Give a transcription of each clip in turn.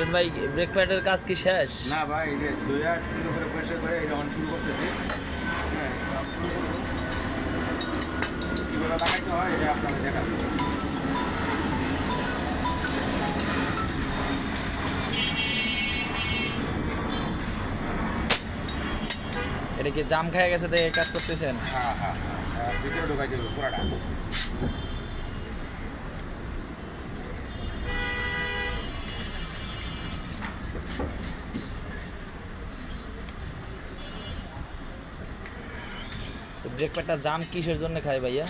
লিটন ভাই ব্রেক প্যাডের কাজ কি শেষ? না ভাই, এই যে 2008 শুরু করে পরিষ্কার করে এই যে অন শুরু করতেছি। হ্যাঁ, কীভাবে লাগাইতে হয় এটা আপনাদের দেখাবো। এটা কি জাম খেয়ে গেছে দেখে কাজ করতেছেন? হ্যাঁ হ্যাঁ হ্যাঁ, ভিতরে ঢোকাই দেবো পুরাটা। ব্রেক প্যাডটা জাম কিসের জন্য খায় ভাইয়া?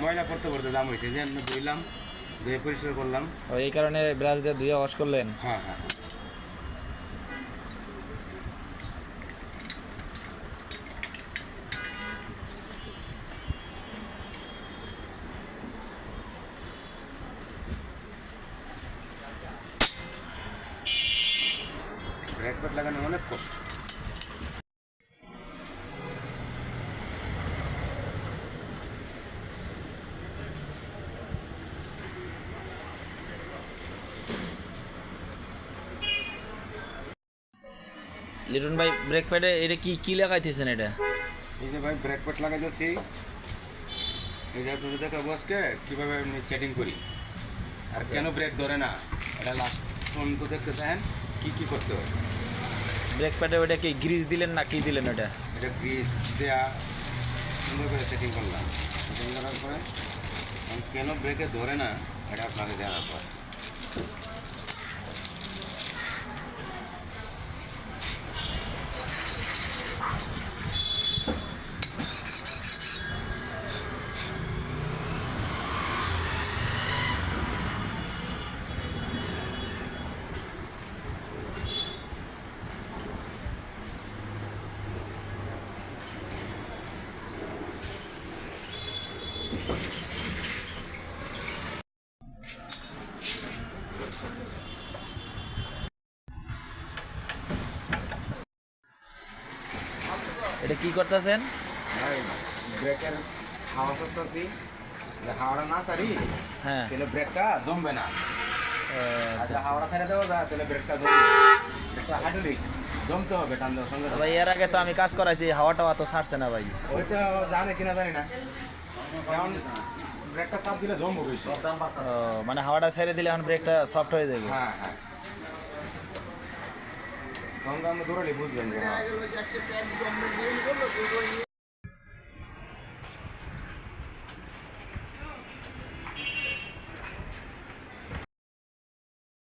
ময়লা পড়তে পড়তে দাম হয়েছে, যে আমি ধুইলাম, ধুয়ে পরিষ্কার করলাম। ও এই কারণে ব্রাশ দিয়ে ধুয়ে ওয়াশ করলেন? হ্যাঁ হ্যাঁ। ব্রেক প্যাড লাগানো অনেক কষ্ট। লিটন ভাই ব্রেক প্যাডে এটা কি কি লাগাইতেছেন এটা? এই যে ভাই ব্রেক প্যাড লাগাইতেছি, এটা আপনাদের দেখাবো আজকে কীভাবে আমি সেটিং করি আর কেন ব্রেক ধরে না। এটা লাস্ট পর্যন্ত দেখতে চান কী কী করতে হয়। ব্রেক প্যাডে ওটা কি গ্রিজ দিলেন না কি দিলেন ওটা? এটা গ্রিজ দেওয়া সুন্দর করে সেটিং করলাম। সেটিং করার পরে কেন ব্রেকে ধরে না এটা আপনাকে জানার পর। এটা কি করতেছেন? ব্রেকের হাওয়া করতেছি, হাওয়াটা না সারি হ্যাঁ, তাহলে ব্রেকটা জমবে না। আচ্ছা হাওয়াটা ছেড়ে দেওয়া যায় তাহলে ব্রেকটা জমবে। ব্রেকটা হাইড্রোলিক, জমতে হবে টান দেওয়ার সঙ্গে। ভাই এর আগে তো আমি কাজ করাইছি, হাওয়াটা অত ছাড়ছে না ভাই। ওইটা জানে কিনা জানি না, কারণ ব্রেকটা চাপ দিলে জমবে বেশি। মানে হাওয়াটা ছেড়ে দিলে এখন ব্রেকটা সফট হয়ে যাবে। হ্যাঁ হ্যাঁ, তখন আমরা দৌড়ালে বুঝবেন যে